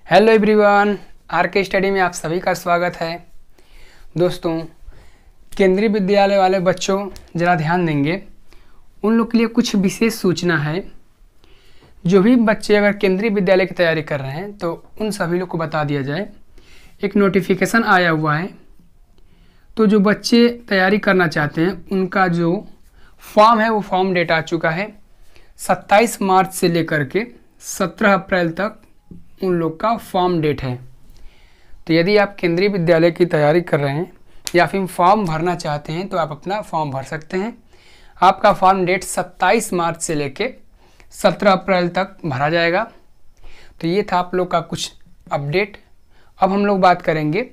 Hello everyone, are के study में आप सभी का स्वागत है। दोस्तों, केंद्रीय विद्यालय वाले बच्चों ज़रा ध्यान देंगे, उन लोग के लिए कुछ विशेष सूचना है। जो भी बच्चे अगर केंद्रीय विद्यालय की तैयारी कर रहे हैं तो उन सभी लोग को बता दिया जाए, एक नोटिफिकेशन आया हुआ है। तो जो बच्चे तैयारी करना चाहते हैं उनका जो फॉर्म है वो फॉर्म डेट आ चुका है। 27 मार्च से लेकर के 17 अप्रैल तक उन लोग का फॉर्म डेट है। तो यदि आप केंद्रीय विद्यालय की तैयारी कर रहे हैं या फिर फॉर्म भरना चाहते हैं तो आप अपना फॉर्म भर सकते हैं। आपका फॉर्म डेट 27 मार्च से लेके 17 अप्रैल तक भरा जाएगा। तो ये था आप लोग का कुछ अपडेट। अब हम लोग बात करेंगे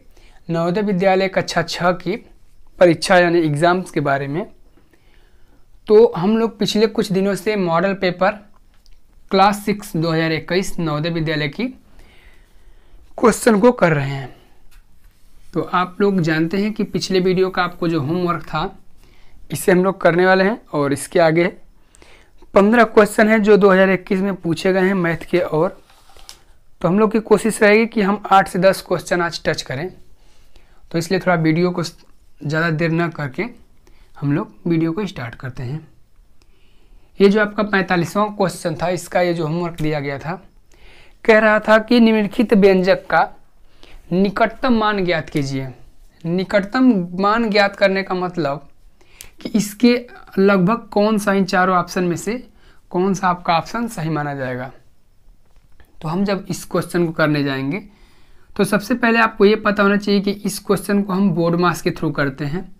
नवोदय विद्यालय कक्षा 6 की परीक्षा यानी एग्ज़ाम्स के बारे में। तो हम लोग पिछले कुछ दिनों से model paper class 6 2021 Navodaya Vidyalaya की क्वेश्चन को कर रहे हैं। तो आप लोग जानते हैं कि पिछले वीडियो का आपको जो होमवर्क था इसे हम लोग करने वाले हैं और इसके आगे 15 क्वेश्चन हैं जो 2021 में पूछे गए हैं मैथ के। और तो हम लोग की कोशिश रहेगी कि हम 8 से 10 क्वेश्चन आज टच करें। तो इसलिए थोड़ा वीडियो को ज़्यादा देर न करके हम लोग वीडियो को स्टार्ट करते हैं। ये जो आपका 45वां क्वेश्चन था, इसका ये जो होमवर्क दिया गया था, कह रहा था कि निम्नलिखित व्यंजक का निकटतम मान ज्ञात कीजिए। निकटतम मान ज्ञात करने का मतलब कि इसके लगभग कौन सा इन चारों ऑप्शन में से कौन सा आपका ऑप्शन सही माना जाएगा। तो हम जब इस क्वेश्चन को करने जाएंगे तो सबसे पहले आपको ये पता होना चाहिए कि इस क्वेश्चन को हम बोर्ड मास के थ्रू करते हैं।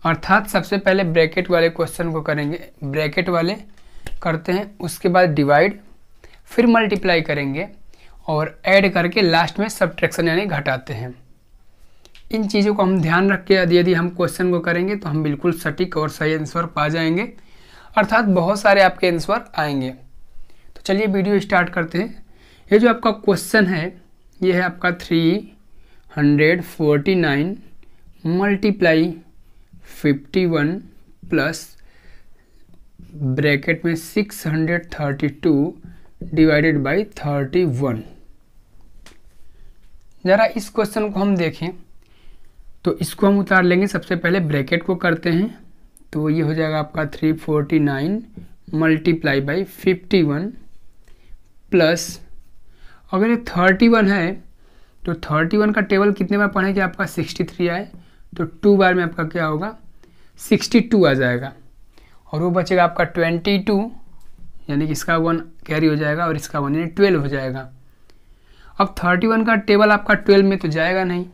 अर्थात सबसे पहले ब्रैकेट वाले क्वेश्चन को करेंगे, ब्रैकेट वाले करते हैं, उसके बाद डिवाइड, फिर मल्टीप्लाई करेंगे और ऐड करके लास्ट में सब्ट्रैक्शन यानी घटाते हैं। इन चीज़ों को हम ध्यान रख के यदि हम क्वेश्चन को करेंगे तो हम बिल्कुल सटीक और सही आंसर पा जाएंगे, अर्थात बहुत सारे आपके आंसर आएंगे। तो चलिए वीडियो स्टार्ट करते हैं। ये जो आपका क्वेश्चन है ये है आपका 349 मल्टीप्लाई 51 प्लस ब्रैकेट में 632 डिवाइडेड बाई 31। ज़रा इस क्वेश्चन को हम देखें तो इसको हम उतार लेंगे। सबसे पहले ब्रैकेट को करते हैं तो ये हो जाएगा आपका 349 मल्टीप्लाई बाई 51 प्लस, अगर ये 31 है तो 31 का टेबल कितने बार पढ़ें कि आपका 63 आए, तो 2 बार में आपका क्या होगा 62 आ जाएगा। और वो बचेगा आपका 22 यानी कि इसका 1 कैरी हो जाएगा और इसका 1 यानी 12 हो जाएगा। अब 31 का टेबल आपका 12 में तो जाएगा नहीं,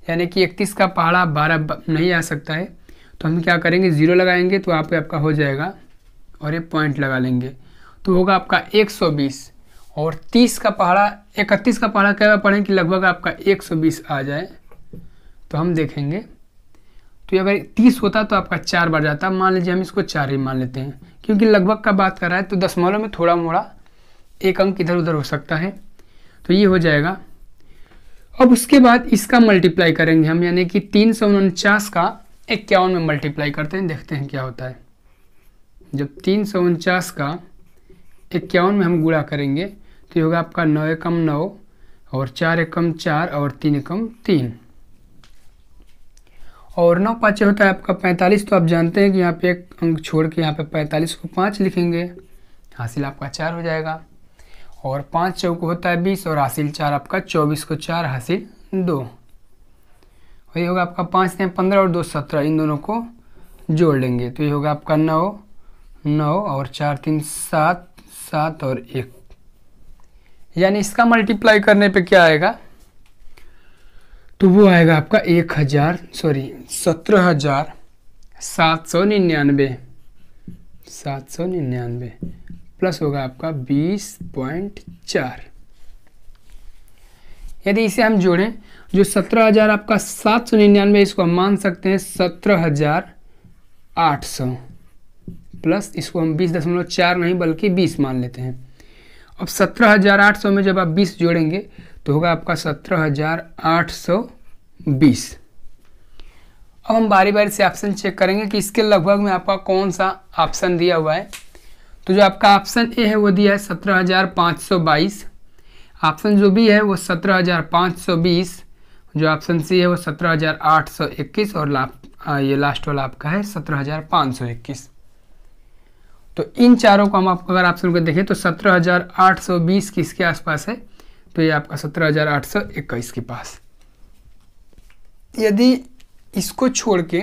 यानी कि 31 का पहाड़ा 12 नहीं आ सकता है। तो हम क्या करेंगे 0 लगाएंगे तो आपका हो जाएगा और ये पॉइंट लगा लेंगे तो होगा आपका 120। और 30 का पहाड़ा 31 का पहाड़ा क्या पढ़ें कि लगभग आपका 120 आ जाए। तो हम देखेंगे तो अगर 30 होता तो आपका 4 बार जाता। मान लीजिए हम इसको 4 ही मान लेते हैं क्योंकि लगभग का बात कर रहा है तो दशमलव में थोड़ा मोड़ा एक अंक इधर उधर हो सकता है। तो ये हो जाएगा। अब उसके बाद इसका मल्टीप्लाई करेंगे हम, यानी कि 349 का 51 में मल्टीप्लाई करते हैं, देखते हैं क्या होता है। जब 349 का 51 में हम गुणा करेंगे तो ये होगा आपका 9 एकम 9 और 4 एकम 4 और 3 एकम 3 और 9 पाँच होता है आपका 45। तो आप जानते हैं कि यहाँ पे एक अंक छोड़ के यहाँ पे 45 को 5 लिखेंगे, हासिल आपका 4 हो जाएगा। और 5 चौक होता है 20 और हासिल 4 आपका 24 को 4 हासिल 2। और ये होगा आपका 5 ने 15 और 2 17, इन दोनों को जोड़ लेंगे तो ये होगा आपका 9 9 और 4 3 7 7 और 1, यानी इसका मल्टीप्लाई करने पे क्या आएगा तो वो आएगा आपका 17,799 प्लस होगा आपका 20.4। यदि इसे हम जोड़ें जो 17,000 आपका 799, इसको हम मान सकते हैं 17,800 प्लस इसको हम 20.4 नहीं बल्कि 20 मान लेते हैं। अब 17,800 में जब आप 20 जोड़ेंगे तो होगा आपका 17,820। अब हम बारी बारी से ऑप्शन चेक करेंगे कि इसके लगभग में आपका कौन सा ऑप्शन दिया हुआ है। तो जो आपका ऑप्शन ए है वो दिया है 17,522, ऑप्शन जो बी है वो 17,520, जो ऑप्शन सी है वो 17,821 और ये लास्ट वाला आपका है 17,521। तो इन चारों को हम अगर ऑप्शन को देखें तो 17,820 किसके आसपास है, तो ये आपका 17,821 के पास। यदि इसको छोड़ के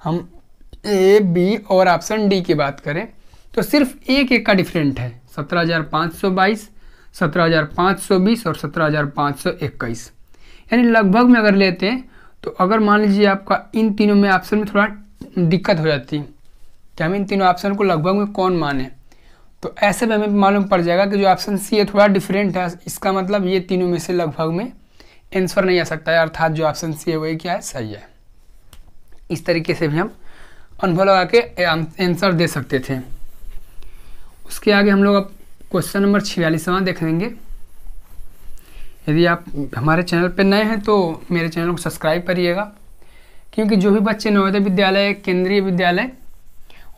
हम ए, बी और ऑप्शन डी की बात करें तो सिर्फ एक का डिफरेंट है, 17,522, 17,520 और 17,521। यानी लगभग में अगर लेते हैं तो अगर मान लीजिए आपका इन तीनों में ऑप्शन में थोड़ा दिक्कत हो जाती है कि हम इन तीनों ऑप्शन को लगभग में कौन माने, तो ऐसे में हमें मालूम पड़ जाएगा कि जो ऑप्शन सी है थोड़ा डिफरेंट है, इसका मतलब ये तीनों में से लगभग में आंसर नहीं आ सकता है, अर्थात जो ऑप्शन सी है वही क्या है, सही है। इस तरीके से भी हम अनुभव लगा के आंसर दे सकते थे। उसके आगे हम लोग अब क्वेश्चन नंबर 46वां देख लेंगे। यदि आप हमारे चैनल पर नए हैं तो मेरे चैनल को सब्सक्राइब करिएगा, क्योंकि जो भी बच्चे नवोदय विद्यालय, केंद्रीय विद्यालय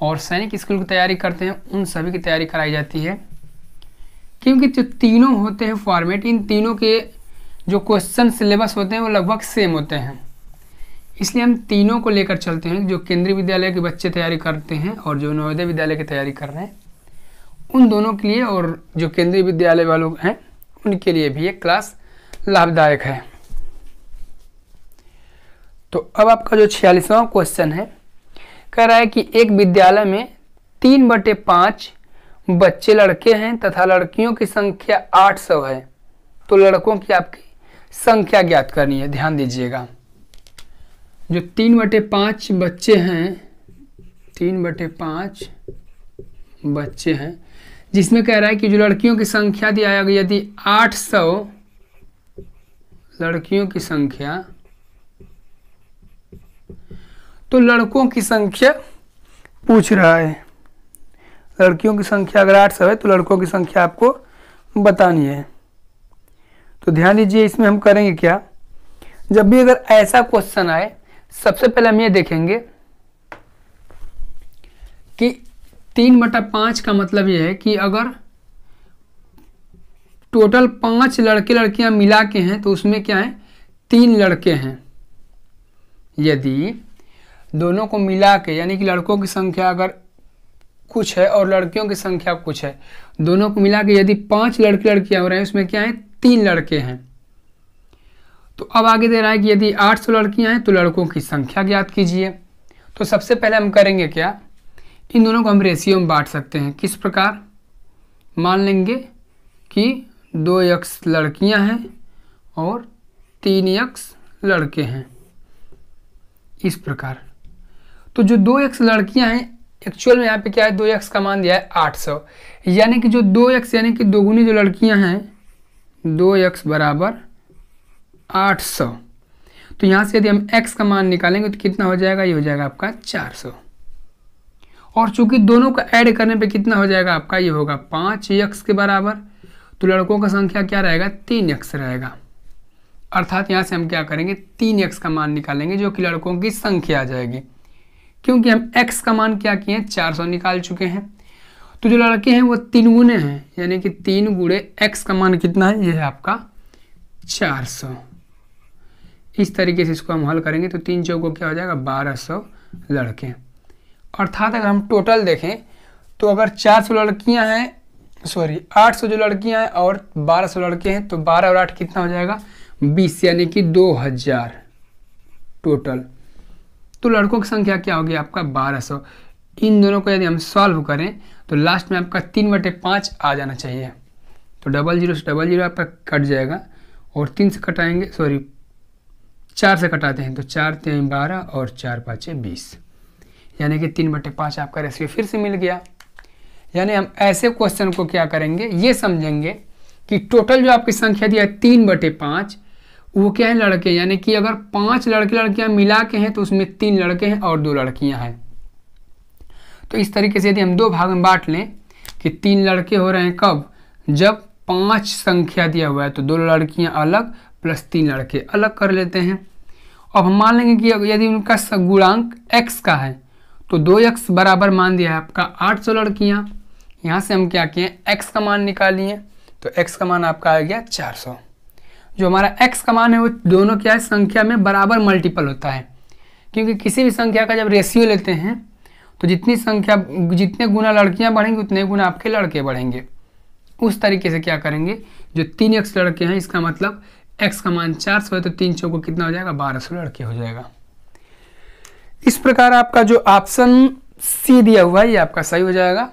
और सैनिक स्कूल की तैयारी करते हैं उन सभी की तैयारी कराई जाती है। क्योंकि जो तीनों होते हैं फॉर्मेट, इन तीनों के जो क्वेश्चन सिलेबस होते हैं वो लगभग सेम होते हैं, इसलिए हम तीनों को लेकर चलते हैं। जो केंद्रीय विद्यालय के बच्चे तैयारी करते हैं और जो नवोदय विद्यालय की तैयारी कर रहे हैं उन दोनों के लिए, और जो केंद्रीय विद्यालय वालों हैं उनके लिए भी ये क्लास लाभदायक है। तो अब आपका जो 46वां क्वेश्चन है, कह रहा है कि एक विद्यालय में 3/5 बच्चे लड़के हैं तथा लड़कियों की संख्या 800 है, तो लड़कों की आपकी संख्या ज्ञात करनी है। ध्यान दीजिएगा, जो 3/5 बच्चे हैं, 3/5 बच्चे हैं, जिसमें कह रहा है कि जो लड़कियों की संख्या दिया है, यदि 800 लड़कियों की संख्या, तो लड़कों की संख्या पूछ रहा है। लड़कियों की संख्या अगर 800 है तो लड़कों की संख्या आपको बतानी है। तो ध्यान दीजिए, इसमें हम करेंगे क्या, जब भी अगर ऐसा क्वेश्चन आए सबसे पहले हम ये देखेंगे कि 3/5 का मतलब ये है कि अगर टोटल 5 लड़के लड़कियां मिला के हैं तो उसमें क्या है, 3 लड़के हैं। यदि दोनों को मिला के, यानी कि लड़कों की संख्या अगर कुछ है और लड़कियों की संख्या कुछ है, दोनों को मिला के यदि 5 लड़के लड़कियां हो रहे हैं, उसमें क्या है, 3 लड़के हैं। तो अब आगे दे रहा है कि यदि 800 लड़कियां हैं तो लड़कों की संख्या ज्ञात कीजिए। तो सबसे पहले हम करेंगे क्या, इन दोनों को हम रेशियो में बांट सकते हैं। किस प्रकार, मान लेंगे कि 2x लड़कियां हैं और 3x लड़के हैं, इस प्रकार। तो जो 2x लड़कियां हैं, एक्चुअल में यहाँ पे क्या है, 2x का मान दिया है 800, यानी कि जो 2x यानी कि दोगुनी जो लड़कियां हैं, 2x बराबर 800। तो यहाँ से यदि हम x का मान निकालेंगे तो कितना हो जाएगा, ये हो जाएगा आपका 400। और चूंकि दोनों का ऐड करने पे कितना हो जाएगा आपका, ये होगा 5x के बराबर। तो लड़कों का संख्या क्या रहेगा, 3x रहेगा। अर्थात यहाँ से हम क्या करेंगे, 3x का मान निकालेंगे जो कि लड़कों की संख्या आ जाएगी, क्योंकि हम x का मान क्या किए, 400 निकाल चुके हैं। तो जो लड़के हैं वो 3 गुने हैं, यानी कि 3 गुणे x का मान कितना है, ये है आपका 400। इस तरीके से इसको हम हल करेंगे तो 3 चौकों क्या हो जाएगा, 1200 लड़के। अर्थात अगर हम टोटल देखें तो अगर 400 लड़कियां हैं, 800 जो लड़कियां हैं और 1200 लड़के हैं, तो 12 और 8 कितना हो जाएगा, 20, यानी कि 2000 टोटल। तो लड़कों की संख्या क्या होगी आपका 1200। इन दोनों को यदि हम सॉल्व करें तो लास्ट में आपका 3/5 आ जाना चाहिए। तो 00 से 00 आपका कट जाएगा और 3 से कटाएंगे, 4 से कटाते हैं तो 4 3 12 और 4 5 20, यानी कि 3/5 आपका रेशियो फिर से मिल गया। यानी हम ऐसे क्वेश्चन को क्या करेंगे, ये समझेंगे कि टोटल जो आपकी संख्या दिया है 3/5, वो क्या है, लड़के, यानी कि अगर 5 लड़के लड़कियां मिला के हैं तो उसमें 3 लड़के हैं और 2 लड़कियां हैं। तो इस तरीके से यदि हम 2 भाग में बांट लें कि 3 लड़के हो रहे हैं कब, जब 5 संख्या दिया हुआ है, तो 2 लड़कियां अलग प्लस 3 लड़के अलग कर लेते हैं। अब हम मान लेंगे कि यदि उनका गुणांक x का है तो 2x बराबर मान दिया है आपका 800 लड़कियां। यहाँ से हम क्या किए, x का मान निकालिए, तो x का मान आपका आ गया 400। जो हमारा x का मान है वो दोनों क्या है, संख्या में बराबर मल्टीपल होता है, क्योंकि किसी भी संख्या का जब रेशियो लेते हैं तो जितने गुना लड़कियां बढ़ेंगी उतने गुना आपके लड़के बढ़ेंगे। उस तरीके से क्या करेंगे, जो 3x लड़के हैं इसका मतलब x का मान 400 है तो 3 चौको कितना हो जाएगा, 1200 लड़के हो जाएगा। इस प्रकार आपका जो ऑप्शन सी दिया हुआ है ये आपका सही हो जाएगा।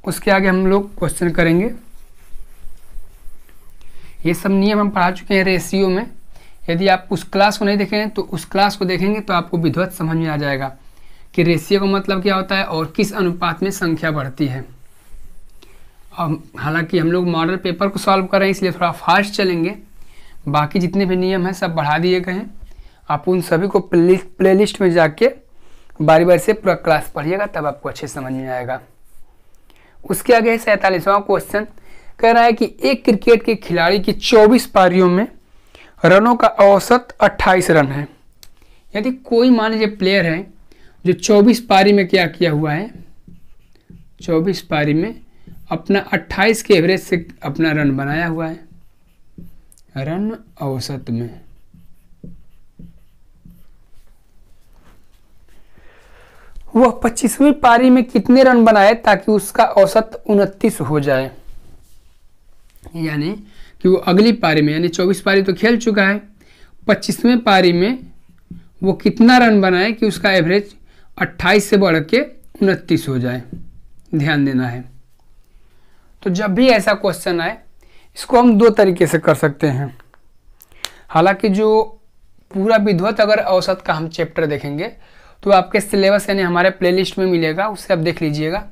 उसके आगे हम लोग क्वेश्चन करेंगे। ये सब नियम हम पढ़ा चुके हैं रेशियो में। यदि आप उस क्लास को नहीं देखेंगे तो उस क्लास को देखेंगे तो आपको विधिवत समझ में आ जाएगा कि रेशियो का मतलब क्या होता है और किस अनुपात में संख्या बढ़ती है। अब हालांकि हम लोग मॉडल पेपर को सॉल्व कर रहे हैं इसलिए थोड़ा फास्ट चलेंगे। बाकी जितने भी नियम हैं सब बढ़ा दिए गए हैं। आप उन सभी को प्लेलिस्ट में जाके बारी बारी से पूरा क्लास पढ़िएगा, तब आपको अच्छे समझ में आएगा। उसके आगे 47वां क्वेश्चन कह रहा है कि एक क्रिकेट के खिलाड़ी की 24 पारियों में रनों का औसत 28 रन है। यदि कोई मान लीजिए प्लेयर है जो 24 पारी में क्या किया हुआ है, 24 पारी में अपना 28 के एवरेज से अपना रन बनाया हुआ है, रन औसत में। वह 25वीं पारी में कितने रन बनाए ताकि उसका औसत 29 हो जाए। यानी कि वो अगली पारी में, यानी 24 पारी तो खेल चुका है, 25वें पारी में वो कितना रन बनाए कि उसका एवरेज 28 से बढ़ के 29 हो जाए। ध्यान देना है। तो जब भी ऐसा क्वेश्चन आए इसको हम दो तरीके से कर सकते हैं। हालांकि जो पूरा विधिवत अगर औसत का हम चैप्टर देखेंगे तो आपके सिलेबस यानी हमारे प्लेलिस्ट में मिलेगा, उससे आप देख लीजिएगा।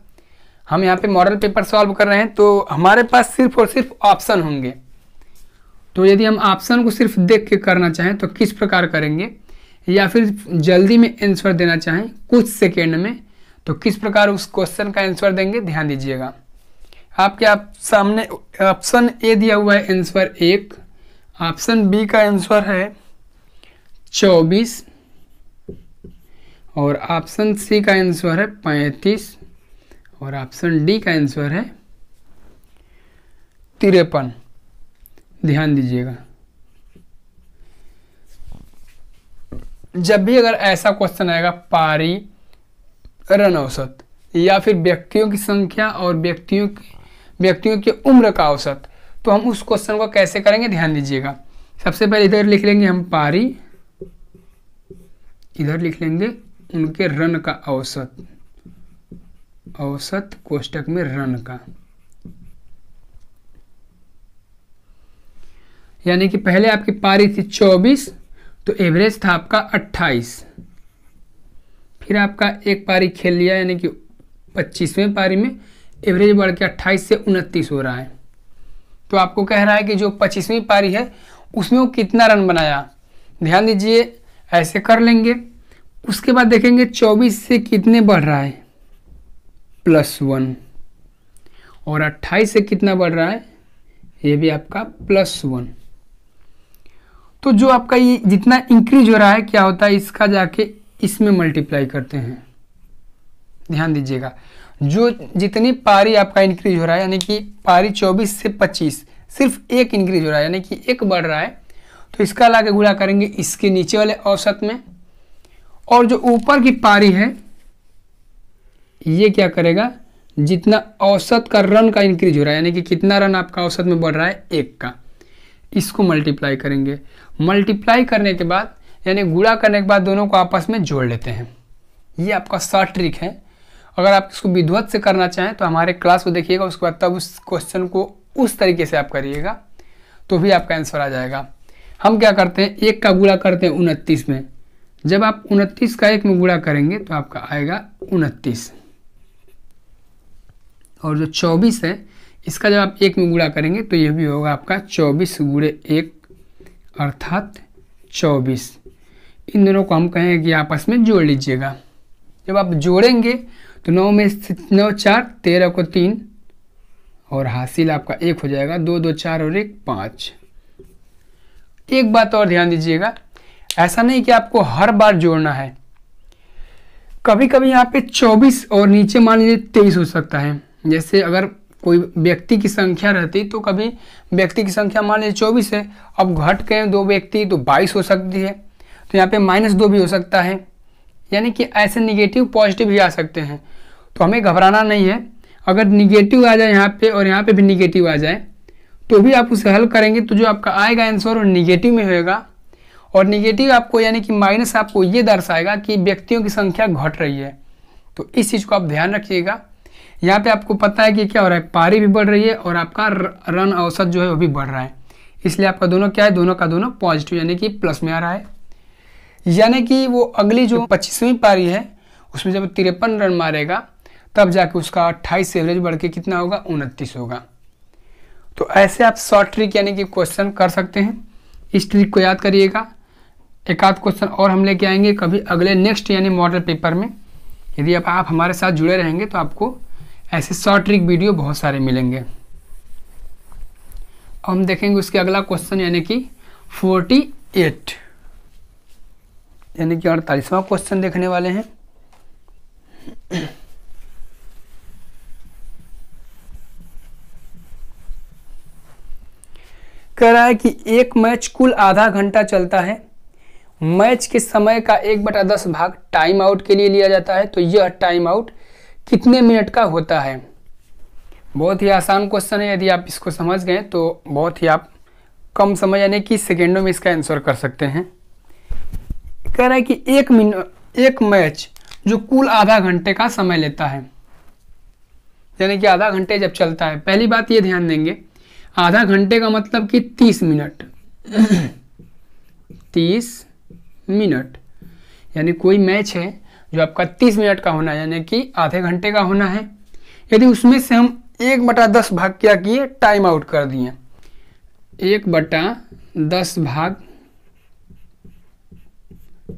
हम यहाँ पे मॉडल पेपर सॉल्व कर रहे हैं तो हमारे पास सिर्फ और सिर्फ ऑप्शन होंगे। तो यदि हम ऑप्शन को सिर्फ देख के करना चाहें तो किस प्रकार करेंगे, या फिर जल्दी में आंसर देना चाहें कुछ सेकेंड में तो किस प्रकार उस क्वेश्चन का आंसर देंगे, ध्यान दीजिएगा। आपके सामने ऑप्शन ए दिया हुआ है आंसर 1, ऑप्शन बी का आंसर है 24 और ऑप्शन सी का आंसर है 35 और ऑप्शन डी का आंसर है 53। ध्यान दीजिएगा। जब भी अगर ऐसा क्वेश्चन आएगा पारी, रन औसत या फिर व्यक्तियों की संख्या और व्यक्तियों की उम्र का औसत, तो हम उस क्वेश्चन को कैसे करेंगे, ध्यान दीजिएगा। सबसे पहले इधर लिख लेंगे हम पारी, इधर लिख लेंगे उनके रन का औसत, औसत कोष्टक में रन का। यानी कि पहले आपकी पारी थी 24 तो एवरेज था आपका 28, फिर आपका एक पारी खेल लिया यानी कि 25वें पारी में एवरेज बढ़ के 28 से 29 हो रहा है। तो आपको कह रहा है कि जो 25वीं पारी है उसमें वो कितना रन बनाया। ध्यान दीजिए, ऐसे कर लेंगे। उसके बाद देखेंगे 24 से कितने बढ़ रहा है, +1, और 28 से कितना बढ़ रहा है, ये भी आपका +1। तो जो आपका ये जितना इंक्रीज हो रहा है क्या होता है, इसका जाके इसमें मल्टीप्लाई करते हैं। ध्यान दीजिएगा, जो जितनी पारी आपका इंक्रीज हो रहा है, यानी कि पारी 24 से 25 सिर्फ एक इंक्रीज हो रहा है, यानी कि एक बढ़ रहा है, तो इसका लाके गुणा करेंगे इसके नीचे वाले औसत में, और जो ऊपर की पारी है ये क्या करेगा, जितना औसत का रन का इंक्रीज हो रहा है, यानी कि कितना रन आपका औसत में बढ़ रहा है, 1 का, इसको मल्टीप्लाई करेंगे। मल्टीप्लाई करने के बाद यानी गुणा करने के बाद दोनों को आपस में जोड़ लेते हैं। ये आपका शॉर्ट ट्रिक है। अगर आप इसको विधिवत से करना चाहें तो हमारे क्लास को देखिएगा, उसके बाद तब उस क्वेश्चन को उस तरीके से आप करिएगा तो भी आपका आंसर आ जाएगा। हम क्या करते हैं, 1 का गुणा करते हैं 29 में। जब आप 29 का 1 में गुणा करेंगे तो आपका आएगा 29, और जो 24 है इसका जब आप 1 में गुणा करेंगे तो ये भी होगा आपका 24 × 1 अर्थात 24। इन दोनों को हम कहेंगे कि आपस में जोड़ लीजिएगा। जब आप जोड़ेंगे तो 9 में 9 4 13 को 3 और हासिल आपका 1 हो जाएगा, 2 2 4 और 1 5। एक बात और ध्यान दीजिएगा, ऐसा नहीं कि आपको हर बार जोड़ना है। कभी कभी यहाँ पे 24 और नीचे मान लीजिए 23 हो सकता है। जैसे अगर कोई व्यक्ति की संख्या रहती तो कभी व्यक्ति की संख्या मान लीजिए 24 है, अब घट के 2 व्यक्ति तो 22 हो सकती है, तो यहाँ पे -2 भी हो सकता है। यानी कि ऐसे निगेटिव पॉजिटिव भी आ सकते हैं, तो हमें घबराना नहीं है। अगर निगेटिव आ जाए यहाँ पे और यहाँ पे भी निगेटिव आ जाए तो भी आप उसे हल करेंगे तो जो आपका आएगा आंसर वो निगेटिव में होएगा। और निगेटिव आपको यानी कि माइनस आपको ये दर्शाएगा कि व्यक्तियों की संख्या घट रही है। तो इस चीज़ को आप ध्यान रखिएगा। यहाँ पे आपको पता है कि क्या हो रहा है, पारी भी बढ़ रही है और आपका रन औसत जो है वो भी बढ़ रहा है, इसलिए आपका दोनों क्या है, दोनों का दोनों पॉजिटिव यानी कि प्लस में आ रहा है। यानी कि वो अगली जो 25वीं पारी है उसमें जब 53 रन मारेगा तब जाके उसका 28 से एवरेज बढ़ के कितना होगा, 29 होगा। तो ऐसे आप शॉर्ट ट्रिक यानी कि क्वेश्चन कर सकते हैं। इस ट्रिक को याद करिएगा। एक आध क्वेश्चन और हम लेके आएंगे कभी अगले नेक्स्ट यानी मॉडल पेपर में। यदि आप हमारे साथ जुड़े रहेंगे तो आपको ऐसे शॉर्ट ट्रिक वीडियो बहुत सारे मिलेंगे। हम देखेंगे उसके अगला क्वेश्चन यानी कि 48 यानी कि 48वां क्वेश्चन देखने वाले हैं। कह रहा है कि एक मैच कुल आधा घंटा चलता है, मैच के समय का 1/10 भाग टाइम आउट के लिए लिया जाता है, तो यह टाइम आउट कितने मिनट का होता है। बहुत ही आसान क्वेश्चन है, यदि आप इसको समझ गए तो बहुत ही आप कम समय यानी कि सेकेंडों में इसका आंसर कर सकते हैं। कह रहा है कि एक मैच जो कुल आधा घंटे का समय लेता है, यानी कि आधा घंटे जब चलता है, पहली बात ये ध्यान देंगे आधा घंटे का मतलब कि 30 मिनट 30 मिनट यानी कोई मैच है जो आपका 30 मिनट का होना है यानी कि आधे घंटे का होना है। यदि उसमें से हम 1/10 भाग क्या किए, टाइम आउट कर दिए, 1/10 भाग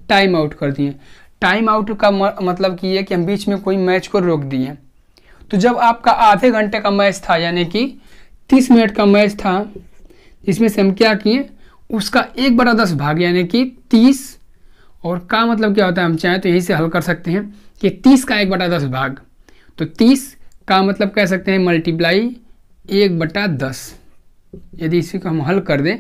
टाइम आउट कर दिए। टाइम आउट का मतलब कि ये कि हम बीच में कोई मैच को रोक दिए। तो जब आपका आधे घंटे का मैच था यानी कि 30 मिनट का मैच था, इसमें से हम क्या किए, उसका 1/10 भाग यानी कि 30, और का मतलब क्या होता है, हम चाहें तो यहीं से हल कर सकते हैं कि 30 का 1/10 भाग, तो 30 का मतलब कह सकते हैं मल्टीप्लाई 1/10। यदि इसी को हम हल कर दें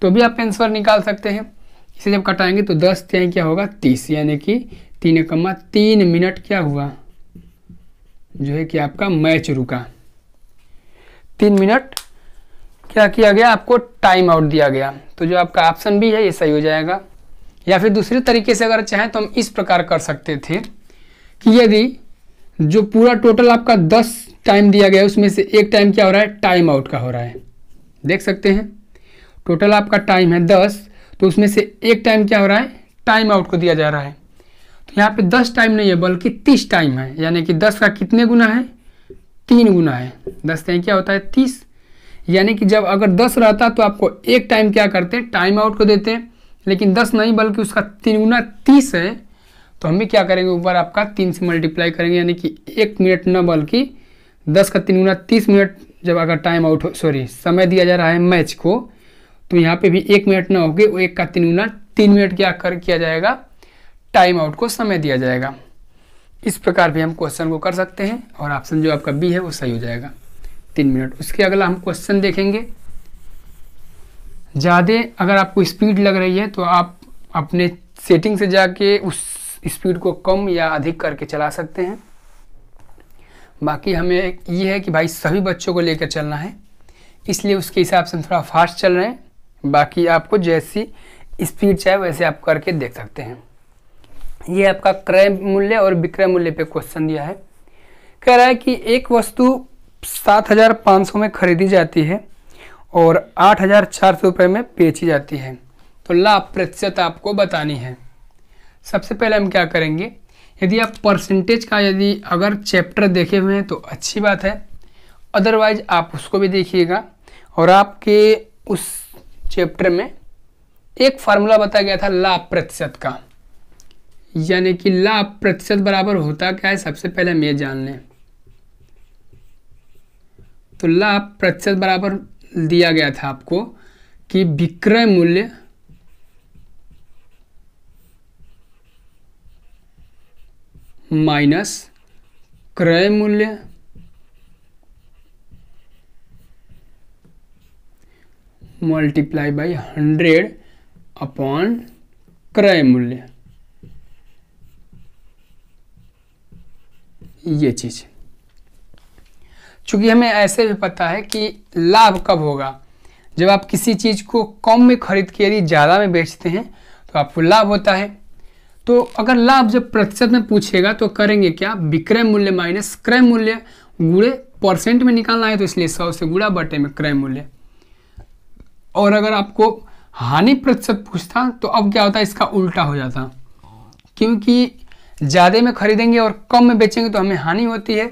तो भी आप आंसर निकाल सकते हैं। इसे जब कटाएंगे तो 10 त्याई क्या होगा, 30 यानी कि 3 मिनट क्या हुआ, जो है कि आपका मैच रुका। 3 मिनट क्या किया गया, आपको टाइम आउट दिया गया। तो जो आपका ऑप्शन बी है ये सही हो जाएगा। या फिर दूसरे तरीके से अगर चाहें तो हम इस प्रकार कर सकते थे कि यदि जो पूरा टोटल आपका 10 टाइम दिया गया है उसमें से एक टाइम क्या हो रहा है, टाइम आउट का हो रहा है। देख सकते हैं टोटल आपका टाइम है 10, तो उसमें से एक टाइम क्या हो रहा है, टाइम आउट को दिया जा रहा है। तो यहाँ पे 10 टाइम नहीं है बल्कि 30 टाइम है, यानी कि 10 का कितने गुना है, 3 गुना है। 10 टाइम क्या होता है, 30। यानी कि जब अगर 10 रहता तो आपको एक टाइम क्या करते, टाइम आउट को देते, लेकिन 10 नहीं बल्कि उसका 3 गुना 30 है, तो हम भी क्या करेंगे, ऊपर आपका 3 से मल्टीप्लाई करेंगे, यानी कि 1 मिनट न बल्कि 10 का 3 गुना 30 मिनट जब अगर टाइम आउट हो, सॉरी समय दिया जा रहा है मैच को, तो यहाँ पे भी 1 मिनट ना होगे, वो 1 का 3 गुना 3 मिनट क्या किया जाएगा, टाइम आउट को समय दिया जाएगा। इस प्रकार भी हम क्वेश्चन को कर सकते हैं और ऑप्शन जो आपका बी है वो सही हो जाएगा, 3 मिनट। उसके अगला हम क्वेश्चन देखेंगे। ज़्यादा अगर आपको स्पीड लग रही है तो आप अपने सेटिंग से जाके उस स्पीड को कम या अधिक करके चला सकते हैं। बाकी हमें ये है कि भाई सभी बच्चों को लेकर चलना है, इसलिए उसके हिसाब से हम थोड़ा फास्ट चल रहे हैं। बाकी आपको जैसी स्पीड चाहे वैसे आप करके देख सकते हैं। ये आपका क्रय मूल्य और विक्रय मूल्य पे क्वेश्चन दिया है। कह रहा है कि एक वस्तु 7,500 में खरीदी जाती है और 8,400 रुपये में बेची जाती है, तो लाभ प्रतिशत आपको बतानी है। सबसे पहले हम क्या करेंगे, यदि आप परसेंटेज का यदि अगर चैप्टर देखे हुए हैं तो अच्छी बात है, अदरवाइज आप उसको भी देखिएगा। और आपके उस चैप्टर में एक फार्मूला बताया गया था लाभ प्रतिशत का, यानी कि लाभ प्रतिशत बराबर होता क्या है, सबसे पहले हम ये जान लें। तो लाभ प्रतिशत बराबर दिया गया था आपको कि विक्रय मूल्य माइनस क्रय मूल्य मल्टीप्लाई बाई 100 अपॉन क्रय मूल्य, ये चीज। चूंकि हमें ऐसे भी पता है कि लाभ कब होगा, जब आप किसी चीज को कम में खरीद के यदि ज़्यादा में बेचते हैं तो आपको लाभ होता है। तो अगर लाभ जब प्रतिशत में पूछेगा तो करेंगे क्या, विक्रय मूल्य माइनस क्रय मूल्य गुणे परसेंट में निकालना है तो इसलिए 100 से गुणा बटे में क्रय मूल्य। और अगर आपको हानि प्रतिशत पूछता तो अब क्या होता है, इसका उल्टा हो जाता, क्योंकि ज़्यादा में खरीदेंगे और कम में बेचेंगे तो हमें हानि होती है।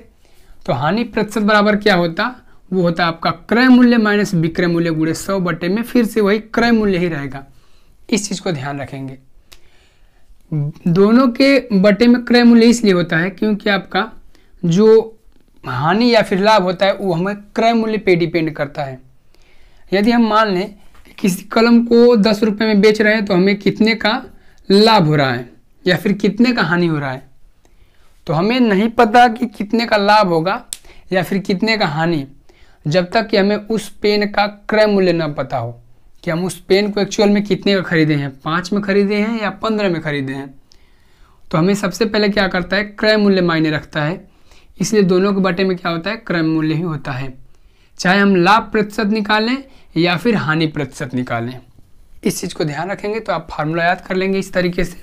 तो हानि प्रतिशत बराबर क्या होता, वो होता आपका क्रय मूल्य माइनस विक्रय मूल्य गुणे 100 बटे में फिर से वही क्रय मूल्य ही रहेगा। इस चीज़ को ध्यान रखेंगे। दोनों के बटे में क्रय मूल्य इसलिए होता है क्योंकि आपका जो हानि या फिर लाभ होता है वो हमें क्रय मूल्य पे डिपेंड करता है। यदि हम मान लें कि किसी कलम को 10 रुपये में बेच रहे हैं तो हमें कितने का लाभ हो रहा है या फिर कितने का हानि हो रहा है, तो हमें नहीं पता कि कितने का लाभ होगा या फिर कितने का हानि, जब तक कि हमें उस पेन का क्रय मूल्य न पता हो कि हम उस पेन को एक्चुअल में कितने का खरीदे हैं, 5 में खरीदे हैं या 15 में खरीदे हैं। तो हमें सबसे पहले क्या करता है, क्रय मूल्य मायने रखता है, इसलिए दोनों के बटे में क्या होता है, क्रय मूल्य ही होता है, चाहे हम लाभ प्रतिशत निकालें या फिर हानि प्रतिशत निकालें। इस चीज़ को ध्यान रखेंगे तो आप फार्मूला याद कर लेंगे इस तरीके से,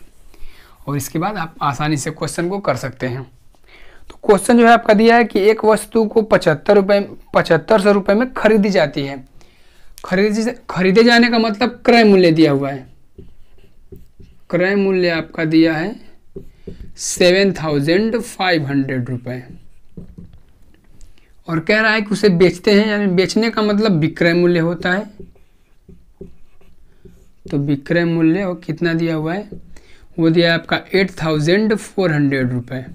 और इसके बाद आप आसानी से क्वेश्चन को कर सकते हैं। तो क्वेश्चन जो है आपका दिया है कि एक वस्तु को 7500 रुपये में खरीदी जाती है। खरीदे जाने का मतलब क्रय मूल्य दिया हुआ है, क्रय मूल्य आपका दिया है 7500 रुपये, और कह रहा है कि उसे बेचते हैं, यानी बेचने का मतलब विक्रय मूल्य होता है। तो विक्रय मूल्य और कितना दिया हुआ है, वो दिया है आपका 8400 रुपये।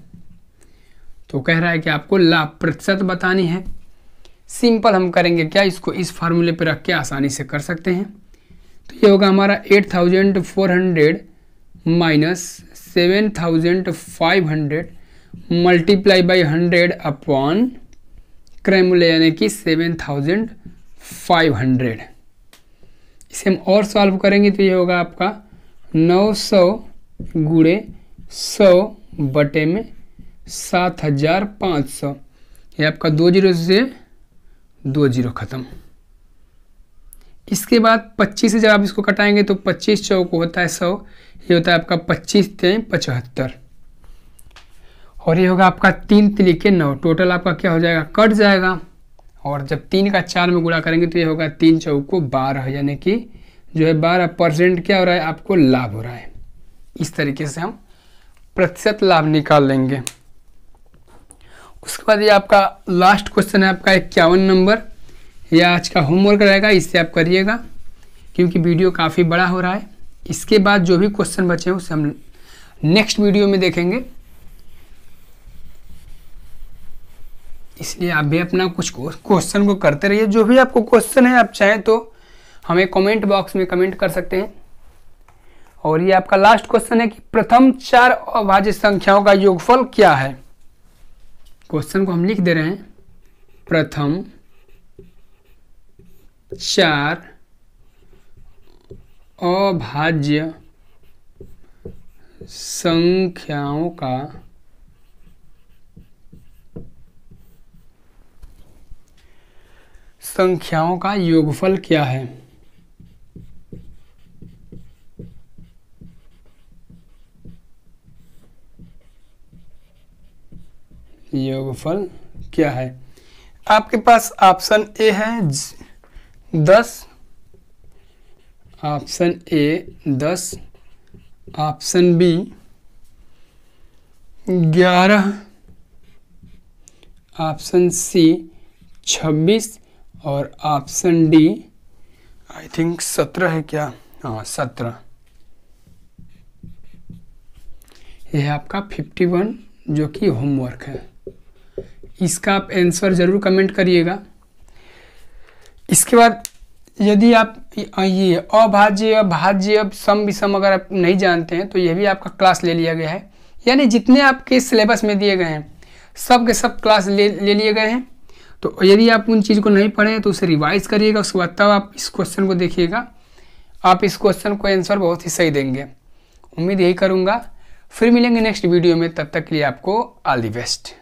तो कह रहा है कि आपको लाभ प्रतिशत बतानी है। सिंपल हम करेंगे क्या, इसको इस फार्मूले पे रख के आसानी से कर सकते हैं। तो ये होगा हमारा 8400 माइनस 7500 मल्टीप्लाई बाई 100 अपॉन क्रय मूल्य यानी कि 7500। इसे हम और सॉल्व करेंगे तो ये होगा आपका 900 गुणे 100 बटे में 7500। ये आपका 2 जीरो से 2 जीरो खत्म। इसके बाद 25 से जब आप इसको कटाएंगे तो 25 चौक होता है 100, ये होता है आपका 25 3 75, और ये होगा आपका 3 तिलिके 9, टोटल आपका क्या हो जाएगा, कट जाएगा। और जब 3 का 4 में गुणा करेंगे तो ये होगा 3 चौक 12, यानी कि जो है 12% क्या हो रहा है, आपको लाभ हो रहा है। इस तरीके से हम प्रतिशत लाभ निकाल लेंगे। उसके बाद ये आपका लास्ट क्वेश्चन है आपका 51 नंबर, यह आज का होमवर्क रहेगा, इससे आप करिएगा क्योंकि वीडियो काफ़ी बड़ा हो रहा है। इसके बाद जो भी क्वेश्चन बचे हैं उसे हम नेक्स्ट वीडियो में देखेंगे, इसलिए आप भी अपना कुछ क्वेश्चन को करते रहिए। जो भी आपको क्वेश्चन है आप चाहें तो हमें कमेंट बॉक्स में कमेंट कर सकते हैं। और ये आपका लास्ट क्वेश्चन है कि प्रथम 4 अभाज्य संख्याओं का योगफल क्या है। क्वेश्चन को हम लिख दे रहे हैं, प्रथम 4 अभाज्य संख्याओं का योगफल क्या है। योगफल क्या है। आपके पास ऑप्शन ए है 10, option A 10, option B 11, option C 26 और ऑप्शन डी आई थिंक 17 है क्या, हाँ 17। यह है आपका 51 जो कि होमवर्क है। इसका आप आंसर ज़रूर कमेंट करिएगा। इसके बाद यदि आप ये अभाज्य भाज्य सम विषम अगर आप नहीं जानते हैं तो यह भी आपका क्लास ले लिया गया है, यानी जितने आपके सिलेबस में दिए गए हैं सब के सब क्लास ले लिए गए हैं। तो यदि आप उन चीज़ को नहीं पढ़े तो उसे रिवाइज करिएगा, उसके बाद तब आप इस क्वेश्चन को देखिएगा। आप इस क्वेश्चन को आंसर बहुत ही सही देंगे, उम्मीद यही करूँगा। फिर मिलेंगे नेक्स्ट वीडियो में, तब तक के लिए आपको ऑल द बेस्ट।